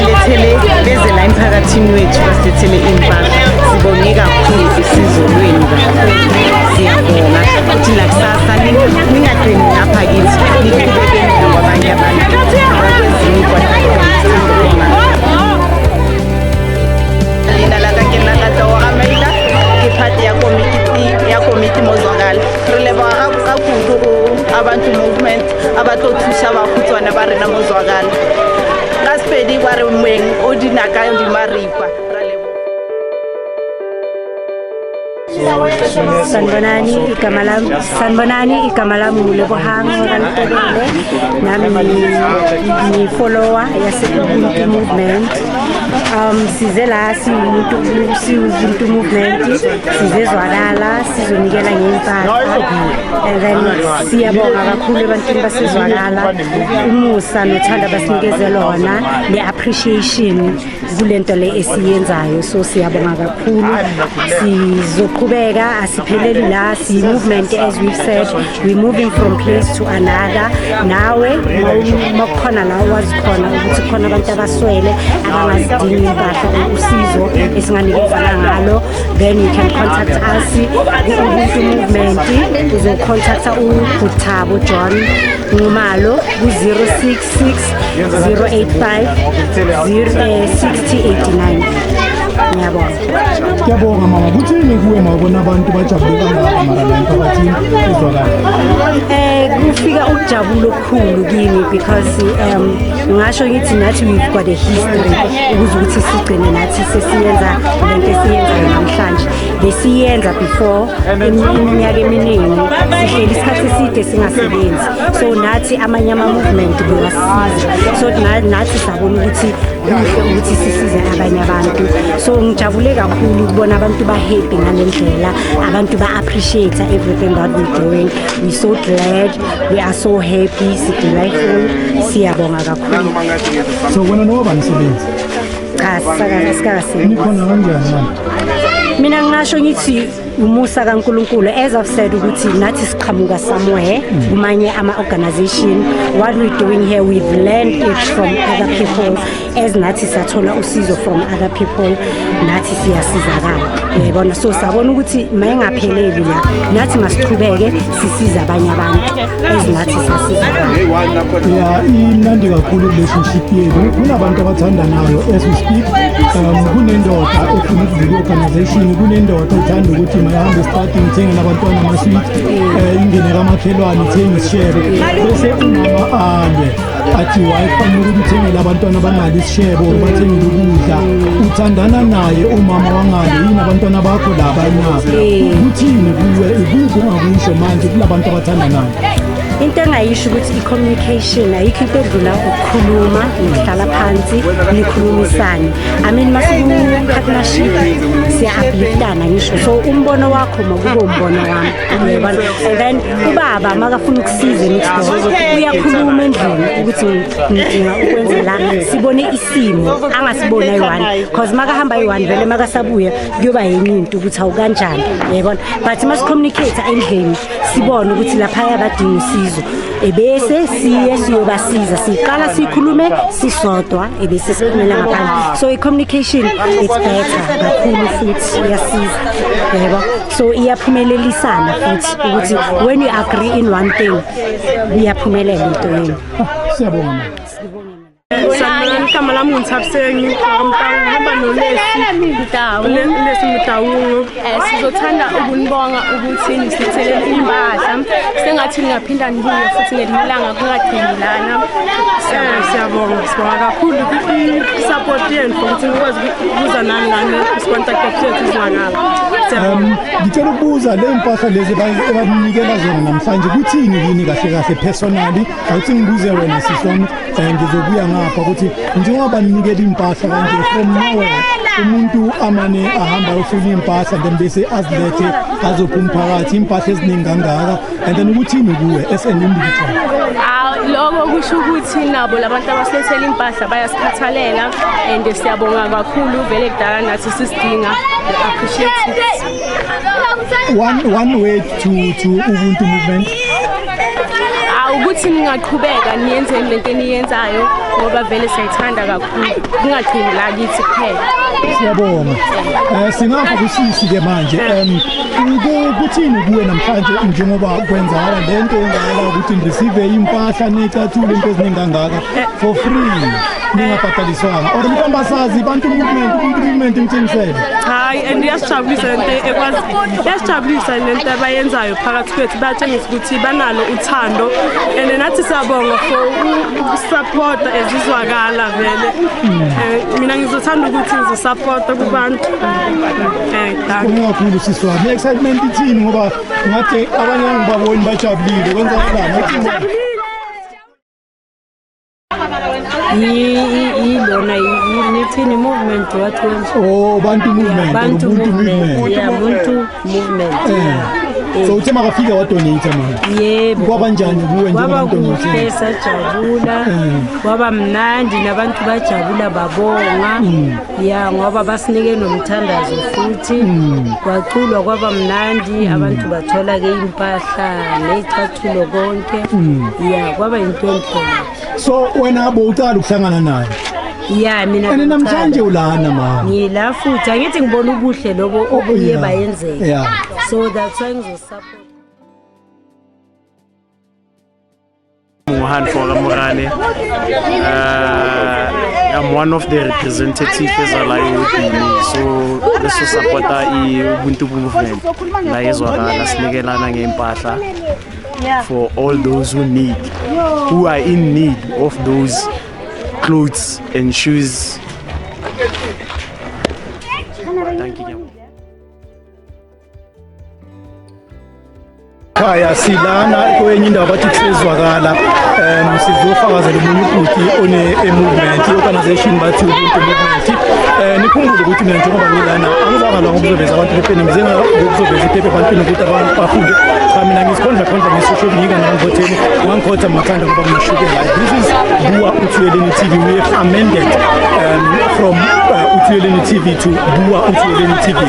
basilethele beze la emphakathini wethu basilethele impahla. Sibonge kakhulu isizo lwenu kakhulu. Siyabonga ukuthi nakusasa ningagcini lapha kithi niqhubekeni nabanye abantu abakwezinye ya komiti mozwakala re leboga ka kudu go abantu movement abatothusha bakhutswana ba rena mozwakala ka sepedi ba re mweng o dinaka di maripa ra leboga. Sanbonani igama lami Lebohang Rantebele, nami ni follower yase-Ubuntu movement. Size la si-Ubuntu movement sizezwakala sizonikela ngempahla, and then siyabonga kakhulu ebantwini basezwakala umusa nothanda basinikeze lona ne-appreciation kulento le esiyenzayo. So siyabonga kakhulu, sizoqhubeka asipheleli la, si-movement as we've said, we're moving from place to another. Nawe makukhona la wazi khona ukuthi khona abantu abaswele abangazidingi impahla usizo esinganikezana ngalo, then you can contact us ku-Ubuntu movement. Uzocontacta uButhabo John Ngumalo ku-066 085 6089. Ngiyabonga mama, kuthini kuwe mawubona abantu bajabule kangaka mara la emphakathini ezwakala? Kufika ukujabula okukhulu kimi because ngisho ngithi nathi we've got a history ukuze ukuthi sigcine nathi sesiyenza lento esiyenzayo namhlanje. Besiyenza before iminyaka eminingi, sihleli isikhathi eside singasebenzi, so nathi amanye ama-movement bewasiza, so nathi sabona ukuthi kuhle ukuthi sisize abanye abantu. So ngijabule kakhulu ukubona abantu ba-happy ngale ndlela, abantu ba-appreciate everything that we're doing. We're so glad, we are so happy, si-delightful, siyabonga kakhulu. So wena noba nisebenzi? Cha, sikakasebenzi. Nikhona kanjani mama? Mina ngisho ngithi umusa kaNkulunkulu, as I've said ukuthi nathi siqhamuka somewhere kumanye ama-organization. What we're doing here, we've learned it from other people, as nathi sathola usizo from other people, nathi siyasizakala. Yabona, so sabona ukuthi mayengapheleli la, nathi masiqhubeke sisiza abanye abantu as nathi sasizakala. Ya imnandi kakhulu relationship yethu, kunabantu abathandanayo as we speak. Kunendoda efuna ukuvula i-organization, kunendoda ethanda ukuthi mayihambe starting ithenge nabantwana amasweet, ingene kamakhelwane ithenge isishebo, bese umama alwe athi wayifanele ukuthi uthengele abantwana abanalo isishebo bathengele ukudla. Uthandana naye umama wangale, yini abantwana bakho laba ayinabo? Kuthini kuwe ikuphi ongakusho manje kulabantu abathandanayo? Into engayisho ukuthi i-communication ayikho into edlula ukukhuluma, ukuhlala phansi nikhulumisane. I mean masiku-partnership siya-upliftana ngisho, so umbono wakho makube umbono wami, uyabona. And then ubaba makafuna ukusiza nixo uyakhuluma endlini ukuthi ngidinga ukwenzela sibone isimo, angasibona yi-one, because makahamba yi-one vele makasabuya kuyoba yenye into ukuthi awukanjani, uyabona. But masi-communicate endlini sibone ukuthi lapha abadinga usizo, ebese siye siyobasiza, siqala sikhulume sisodwa ebese siphumela ngaphandle. So i-communication it's better kakhulu futhi iyasiza, yebo. So iyaphumelelisana futhi ukuthi when you agree in one thing iyaphumelela into yenu. Siyabonga. Sanibonani, igama lami nguNthabiseni hamba noLesi Mdawungu. Sizothanda ukunibonga ukuthi nisithelele impahla, sengathi ningaphinda nibuye futhi ngelinye ilanga kungaqhelelana. Siyabonga kakhulu i-support yenu ukuthi nikwazi ukubuza nani isikontakthi sethu izwakala. Ngicela ukubuza le mpahla lezi abanikela zona namhlanje kuthini yini kahle kahle personally? Awuthi ngibuze wena siswami, ngizobuya ngapha ukuthi njengoba ninikela impahla kanje from nowhere umuntu amane ahamba ayofuna impahla then bese azilethe azophuma phakathi impahla eziningi kangaka, and then ukuthini kuwe as an individual? Lokho kusho ukuthi nabo labantu abasilethela impahla bayasikhathalela, and siyabonga kakhulu vele kudala nathi sisidinga. Appreciate it. One way to Ubuntu movement. Ukuthi ningaqhubeka niyenze lento eniyenzayo ngoba vele siyayithanda kakhulu kungagcini la kithi kuphela. Siyabonga. Singapha kusisi-ke manje kuthini kuwe namhlanje njengoba kwenzakala lento engala ukuthi nirisive impahla necathulo into eziningi kangaka for free ningabhadaliswanga or mhlawumbe asazi bantu movement imthengisele? Hayi, and yasijabulisa lento abayenzayo phakathi kwethu, bayatshengisa ukuthi banalo uthando and nathi siyabonga for ukusupporta ezizwakala vele. Mina ngizothanda ukuthi ngizosupporta kubantu. Kakhulu sisi wami, excitement ithini ngoba ngathi abanye angibaboni bajabulile kwenzakalani? Yilona yithini movement wathi oh bantu movement Bantu movement. So uthe makafika wadonate manje? Yebo. Kwabanjani kuwe kwaba njengomuntu kuhle, sajabula, kwaba mnandi nabantu bajabula babonga ya ngoba basinike nomthandazo futhi kwaculwa kwaba mnandi, abantu bathola ke impahla necathulo konke ya kwaba into enhle. So wena bowuqala ukuhlangana naye? Ya mina namhlanje ulana mama? ngila futhi angithi ngibona ubuhle lobo obuye bayenzeka. Yeah. So that's why ngizosupport. I'm one of the representatives as a so let's support Ubuntu movement. La ezwakala sinikelana ngempahla for all those who are in need of those clothes and shoes. Thank you. Khaya silana kwenye indawo bathi kusezwakala sizofakazela umunye ubhuti one movement organization bathi Ubuntu movement. Nikhumbule ukuthi mina njengoba ngilana angizakala ngokuzoveza abantu bepeni ngizenga ngokuzoveza iphepha ebantwini ukuthi abantu bafunde. Mina ngizikhonza nge-social media nangotheni wangikhotha makhanda ngoba kunashukela. This is Bua Uthuleleni TV. We have amended from Uthuleleni TV to Bua Uthuleleni TV.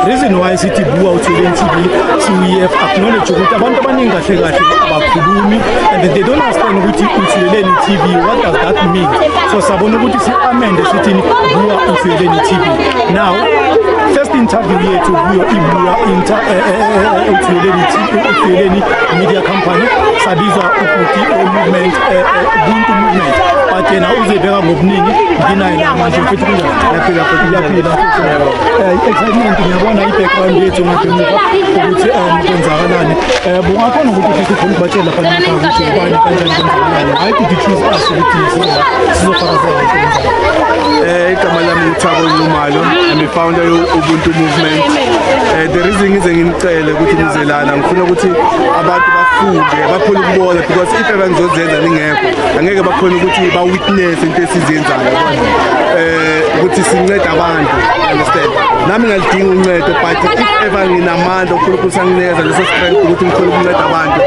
Reason why sithi Bua Uthuleleni TV, so we have acknowledged ukuthi abantu abaningi kahle kahle abakhulumi and they don't understand ukuthi Uthuleleni TV, what does that mean? So sabona ukuthi si-amende sithini Bua Uthuleleni TV. Now first interview yethu kuyo iBua Uthuleleni Media Company sabizwa ukuthi movement Ubuntu movement, but yena uzebeka ngobuningi nginaye namanje futhi kunjani yaphila excitement ngiyabona i-background yethu ngademuka ukuthi kwenzakalani. Bungakhona ukuthi ufike ukubatshela abantu ukuthi ubani kanjani kwenzakalani. Why did you choose us ukuthi sizofakazela igama lami uThabo Nxumalo, I'm a founder Ubuntu movement. The reason ngize ngimcele ukuthi nizelana ngifuna ukuthi abantu bafunde bakhona ukubona, because if ebangizozenza ningekho angeke bakhona ukuthi ba witness into esizenzayo ukuthi sincede abantu, understand. Nami ngalidinga uncedo, but if ever nginamandla uNkulunkulu sanginikeza leso strength ukuthi ngithole ukunceda abantu,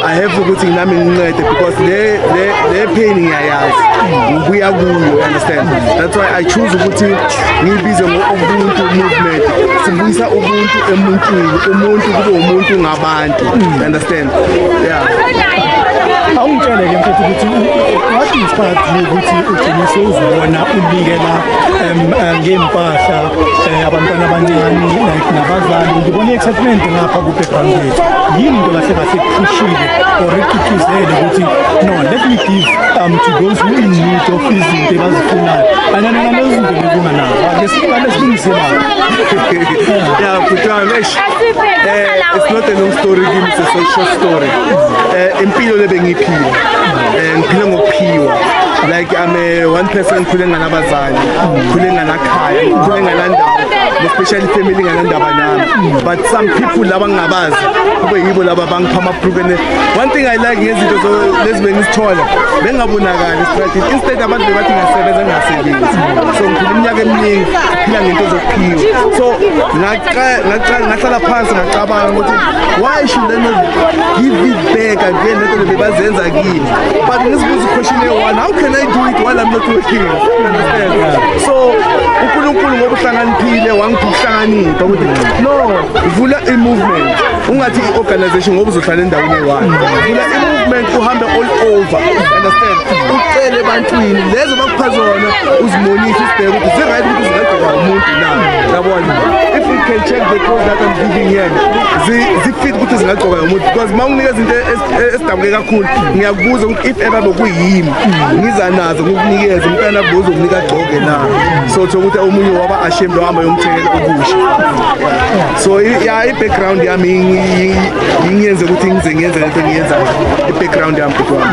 I have ukuthi nami ngincede because le pain ngiyayazi ngibuya kuyo, understand. That's why I choose ukuthi ngibize ngo-Ubuntu movement. Sibuyisa ubuntu emuntwini, umuntu kube umuntu ngabantu, understand. Yeah. Awungitshele ke mfethu ukuthi what inspired you ukuthi ugcine sewuzibona unikela ngempahla abantwana abancane like nabazali. Ngibona i-excitement ngapha ku-background yethu. Yini into kahle kahle ekupushile or ekuthuthuzele ukuthi no, let me give to those who in need of izinto ebazifunayo ananana izinto ngibunganazo ngesilungiselayo. Yeah, it's not a long story, it's a short story. Impilo lebengiphila ngiphila ngokuphiwa, like I'm one person ngiphile nganabazali, ngiphile nganakhaya, ngiphile nganandawo, especially family nganandaba nami, but some people laba ngingabazi kube yibo laba bangipha ama-proven. One thing I like ngezinto lezi bengizithola bengabonakali strategy, instead abantu bebathi ngiyasebenza ngingasebenzi. So ngiphila iminyaka eminingi ngiphila ngento zokuphiwa, so ngahlala phansi ngacabanga ukuthi why should I not give it back again lento bebazenza kimi, but ngizibuza question one, how can I do it while I'm not working? Understand? So uNkulunkulu ngoba uhlakaniphile wangipha ukuhlakanipha ukuthi no, vula i-movement ungathi i-organization ngoba uzohlala endaweni eyi-one. Vula i-movement uhambe all over, understand, ucele ebantwini lezo bakupha zona uzimonise usibheke ukuthi zi-right ukuthi zingagqoka umuntu na, yabona. If we can check the clothes that I'm giving here zi-fit ukuthi zingagqoka umuntu, because uma unginikeza into esidabuke kakhulu ngiyakubuza ukuthi if ever bekuyimi ngiza nazo ngokunikeza umntana buzo ukunika agqoke na, so tsho ukuthi omunye waba ashamed ohamba yomthengela ukusha. So yeah, i-background yami ngiyenze ukuthi ngiyenze lento engiyenzayo, i-background yami kodwa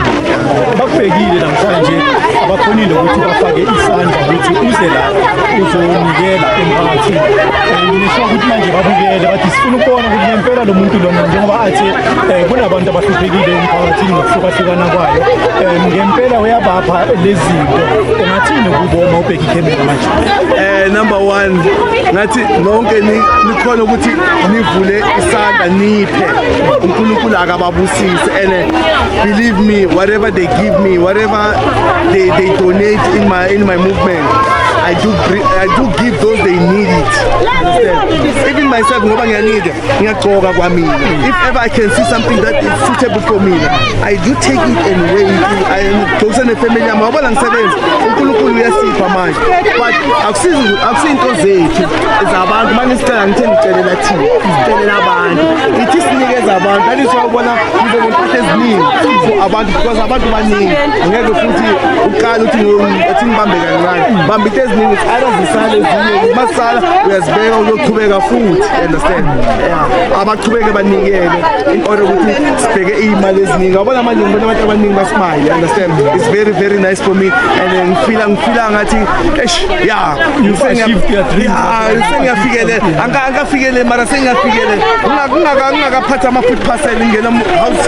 bakubhekile namhlanje abakhonile ukuthi bafake isandla ukuthi uze la uzonikela emphakathini. Ngisho ukuthi manje babukele bathi sifuna ukubona ukuthi ngempela lo muntu lona njengoba athi kunabantu abahluphekile emphakathini ngokuhlukahlukana kwayo, ngempela uyabapha lezi zinto, ungathini kubo uma ubheka ikhemera manje? Number one, ngathi nonke nikhona ukuthi nivule isandla niphe uNkulunkulu akababusise, and believe me, whatever they give me, whatever they donate in my movement, I do give those they need it. Understand? Even myself, ngoba ngiyagqoka kwami. If ever I can see something that is suitable for me, I do take it and wear it. I ngigqokisa nefamily yami. Ngoba ngisebenza uNkulunkulu uyasipha manje. But akusizi into zethu ezabantu. Manje sicela ngitshelela thina, sicela abantu. Ithi sinikeza abantu. That is why ubona ngize nempahla eziningi for abantu, because abantu baningi. Ngeke futhi uqala uthi ngibambe kancane. Bamba into eziningi ukuthi ayazisala ezinye. Masala uyazibeka uyoqhubeka futhi, understand? Yeah. Abaqhubeke banikele in order ukuthi sibheke imali eziningi. Yabona manje ngibona abantu abaningi basmile, understand? It's very very nice for me, and ngifila ngathi yeah, sengiyafikele angafikele mara sengiyafikele ngingakaphatha ama-food parcel ngena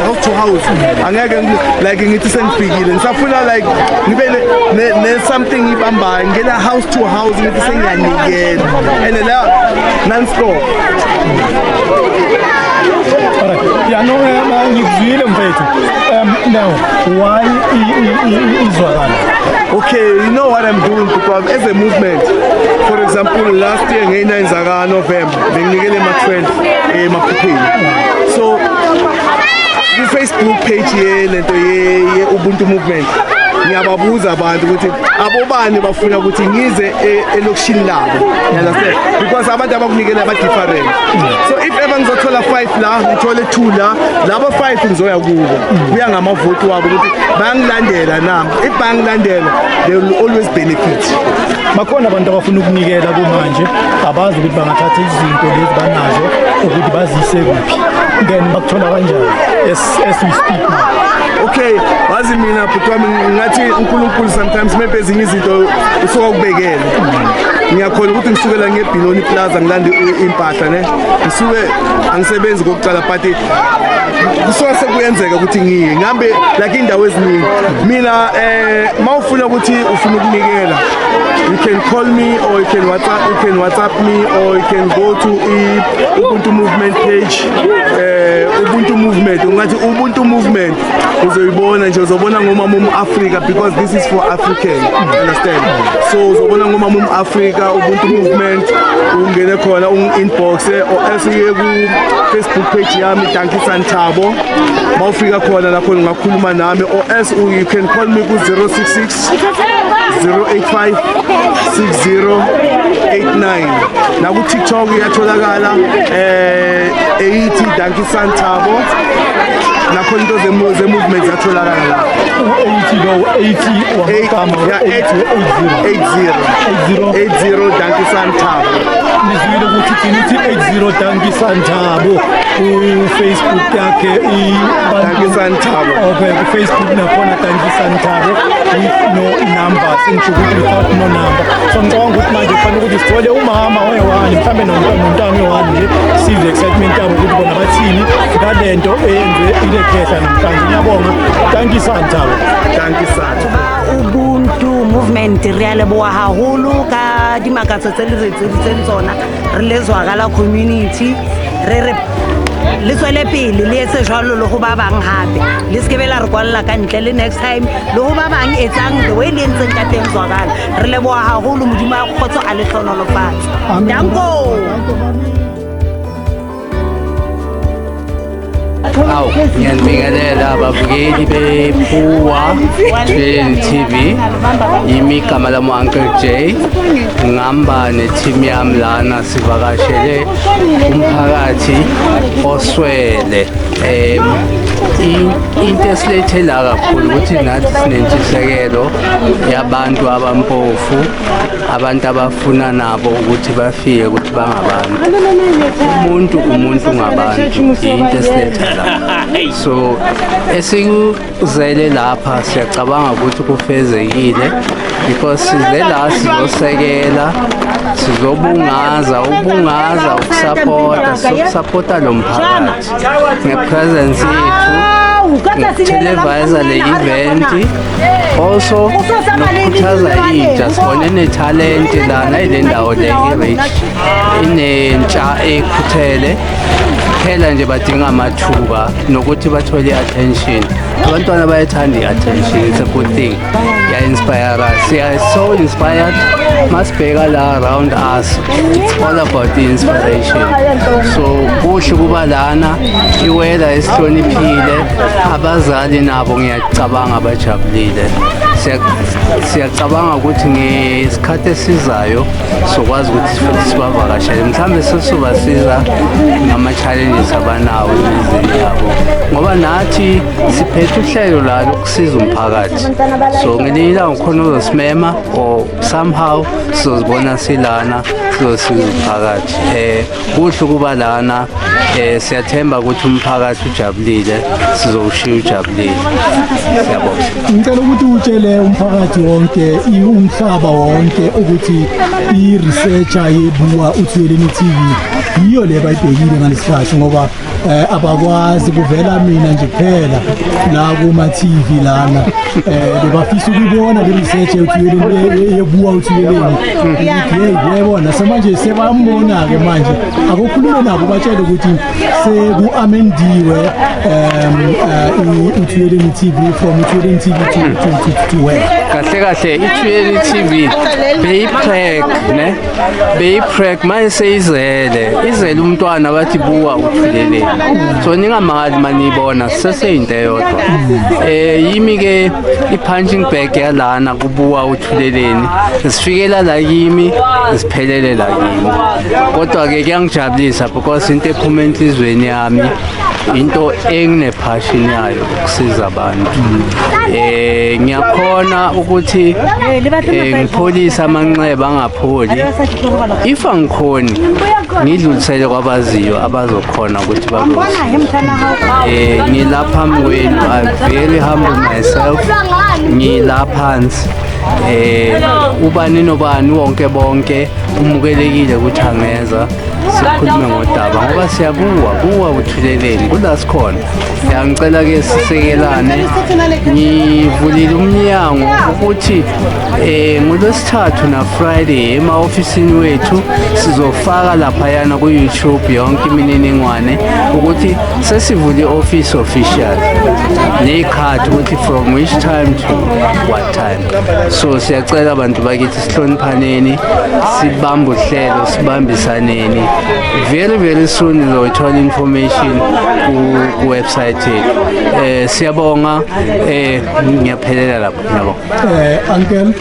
house to house, angeke like ngithi sengifikile, ngisafuna like ngibe ne-something ngibambayo, ngena house to house ngithi sengiyanikela, and la non-stop. Yeah, no, ngikuzwile mfethu. Now, why izwakala? Okay, you know what I'm doing, because as a movement, for example, last year ngey'nayinzaka November benginikele ama-12 emaphupheni. So i-Facebook page lento ye-Ubuntu movement, ngiyababuza abantu ukuthi abobani bafuna ukuthi ngize elokishini labo, understand, because abantu abakunikela ba-different. So if ever ngizothola 5 la ngithole 2 la, labo 5 ngizoya kubo, kuya ngamavoti wabo ukuthi bayangilandela na. If bayangilandela, they will always benefit. Bakhona abantu abafuna ukunikela kumanje, abazi ukuthi bangathatha izinto lezi banazo ukuthi bazise kuphi, then bakuthola kanjani as we speak now? Okay, wazi mina bhuti wami ngathi uNkulunkulu sometimes maybe ezinye izinto usuka ukubekela. Ngiyakhona ukuthi ngisukela ngeBinoni Plaza ngilande impahla ne. Ngisuke angisebenzi kokuqala but kusuka sekuyenzeka ukuthi ngihambe like indawo eziningi. Mina mawufuna ukuthi ufuna ukunikela, you can call me or you can WhatsApp me, or you can go to Ubuntu movement page. Ubuntu movement, ungathi Ubuntu movement uzoyibona nje, uzobona ngomama Africa, because this is for African, understand? So uzobona ngomama Africa Ubuntu movement, ungene khona inbox or else uye ku Facebook page yami Dankisa Ntabo, mawufika khona lapho ungakhuluma nami, or else you can call me ku 066 085 6089. Na ku TikTok iyatholakala eyithi Dankisa Ntabo, nakho into ze-movement zatholakala la. 80 Dankisa Ntabo. Nizwile ukuthi thinithi 80 Dankisa Ntabo ku-Facebook yakhe Dankisa Ntabo. Okay, ku-Facebook nakhona Dankisa Ntabo with no number, sengisho ukuthi without no number. So ngicabanga ukuthi manje kufanele ukuthi sithole umama oyi-1 mhlawumbe nomntwana oyi-1 nje, sive excitement yabo ukuthi bona bathini ngalento eyenziwe ile khehla namhlanje. Ngiyabonga Dankisa Ntabo. Dankisa. Ubuntu movement re a leboha haholo ka dimakatso tse le re tseditseng tsona, re le zwakala community, re le tswele pele le etse jwalo le go ba bang hape, le skebe la re kwalla ka ntle le next time le go ba bang etsang the way le ntseng ka teng zwakala. Re leboha haholo, modimo a khotso a le hlonolofatsa. Danko. Awu, ngiyanibingelela ababukeli bePhuwa TV. Yimi igama lami Uncle J. Ngihamba ne-team yami lana sivakashele umphakathi oswele. Into esilethela kakhulu ukuthi nathi sinentshisekelo yabantu abampofu, abantu abafuna nabo ukuthi bafike ukuthi bangabantu. Umuntu ngabantu into esilethela. So esikuzele lapha siyacabanga ukuthi kufezekile because size la sizosekela, sizobungaza, ukusapota lo mphakathi ngepresence yethu, televisa le event, also nokukhuthaza intsha. Sibone netalent lana ile ndawo le i-rich, inentsha ekhuthele phela nje badinga amathuba nokuthi bathole i-attention. Abantwana bayathanda i-attention, it's a good thing. Ya-inspire us, we are so inspired. Masibheka la around us, it's all about the inspiration. So kuhle kuba lana, iweather esihloniphile, abazali nabo ngiyacabanga bajabulile. Siyacabanga ukuthi ngesikhathi esizayo sokwazi ukuthi futhi sibavakashele, mhlawumbe sesizobasiza ngama-challenges abanawo emizini yabo, ngoba nathi siphethe uhlelo la lokusiza umphakathi. So ngelinye ilanga ukhona uzosimema or somehow sizozibona silana sizosiza umphakathi. Kuhle ukuba lana, siyathemba ukuthi umphakathi ujabulile, sizowushiya ujabulile. Siyabonga. Ngicela ukuthi utshele umphakathi wonke, umhlaba wonke ukuthi i-researcher yePhuwa uThuleleni TV yiyo le bayibhekile ngalesikhathi, ngoba abakwazi kuvela mina nje kuphela la kuma-TV lana. Bebafisa ukubona le research yePhuwa uThuleleni. Yebo, nasemanje sebambona-ke manje, akukhulume nabo batshele ukuthi seku-amendiwe uThuleleni TV from uThuleleni TV to where? Kahle iThuleleni TV beyipreg manje seyizele umntwana bathi Phuwa uThuleleni. So ningamangali manibona seseyinto eyodwa. Yimi-ke i-punching bag yalana kuPhuwa uThuleleni, sifikela la kimi siphelele la kimi. Kodwa-ke kuyangijabulisa because into ephuma enhlizweni yami into engine-passion yayo ukusiza abantu. Ngiyakhona ukuthi ngipholise amanxeba angapholi. If angikhoni ngidlulisele kwabaziyo abazokhona ukuthi ngilapha phambi kwenu. I'm very humble myself. Ngilapha phansi. Ubani nobani wonke bonke umukelekile ukuthi angeza sikhulume ngodaba ngoba siyabuwa uThuleleni kula sikhona. Ngicela-ke sisekelane, ngivulile umnyango ukuthi ngoLwesithathu na Friday ema-ofisini wethu sizofaka laphayana ku-YouTube yonke imininingwane ukuthi sesivule i-office official neyikhadi ukuthi from which time to what time. So siyacela abantu bakithi sihloniphaneni, sibambe uhlelo, sibambisaneni. Very soon nizothola information ku-website yethu. Siyabonga, ngiyaphelela lapho. Uncle,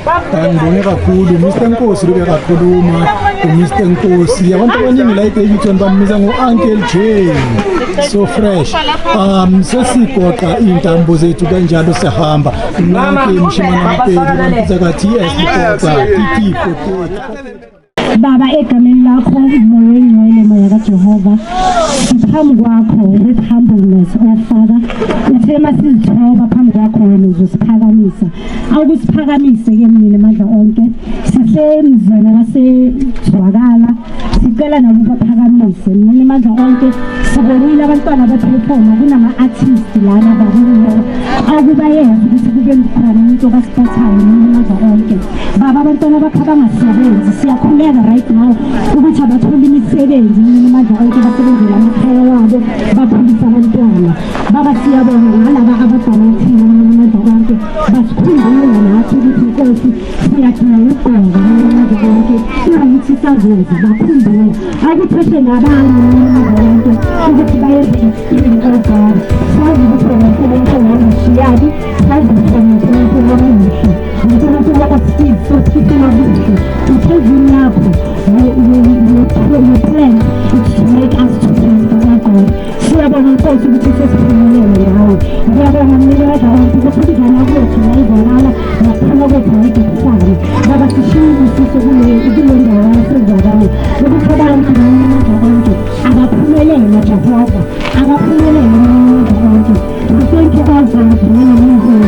ngibonge kakhulu Mr. Nkosi lobe kakhuluma uMr. Nkosi. Abantu abaningi la eThekwini bambiza ngo-Uncle J. So fresh. Sesigoqa intambo zethu kanjalo sihamba. Nonke mshimana mpeli bambiza ka-TS Ligoqa, Baba, egameni lakho umoya oyingcwele, moya kaJehova, siphambi kwakho with humbleness, Father. Uthe masizithoba phambi kwakho wena uzosiphakamisa. Awukusiphakamise-ke mina amandla onke. Sisemzana kasezwakala, sicela nabo baphakamise. Mina amandla onke sibonile abantwana bephefoma, kunama-artist lana babuyo. Awukubayeza ukuthi kube khona umuntu okasiphathayo mina amandla onke. Baba, abantwana bakho abangasebenzi, siyakhuleka right now ukuthi abathole imisebenzi mina amandla onke basebenzela amakhaya wabo baphilisa abantwana. Baba, siyabonga ngalaba abadala thina mina amandla onke basikhumbula nathi ukuthi Nkosi siyadinga ukugqoka mina amandla onke ingayithi sazenza bakhumbula akupheshe nabanye mina amandla onke ukuthi bayenze impilo kaGod. Sazi ukuthi uNkulunkulu ongashiyabi, sazi ukuthi uNkulunkulu omuhle, uNkulunkulu okasiza osifuna kuhle. Uphezulu lapho your plan is to make us to please the God. Siyabona Nkosi ukuthi sesiphumelele ngawe. Ngiyabonga mnikazi abantu ukuthi ukuzana kwethu nayizolala nakuphuma kwethu nayigifisane. Baba sishiyisise kule ndawo yasezakala ukuthi abantu namaningi abantu abaphumelele Jehova, abaphumelele namaningi abantu. Thank you Bazana njengenomuzulu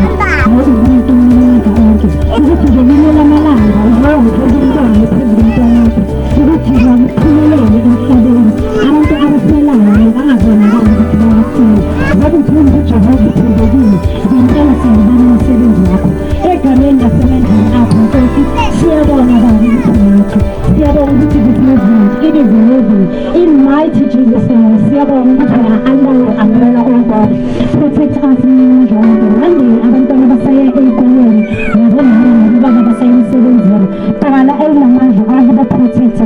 nokuzinto namaningi abantu ukuthi nje limela amalanga uhawu phezulumntwana phezulumntwana ukuthi baphumelele emhlabeni. Abantu abaphelayo bangazonakali ukuthi bayasila ngoba uthemba uJehova uphezekile ngempela siyabona umsebenzi wakho egameni nasemandleni akho Nkosi. Siyabona Baba ukuthi nakho siyabona ukuthi it is amazing in mighty Jesus name. Siyabona ukuthi we are under your umbrella oh God. Protect us njalo manje abantwana basaya ey'kolweni nabomama nabobaba basaya emsebenzini qala elinamandla abo baprotect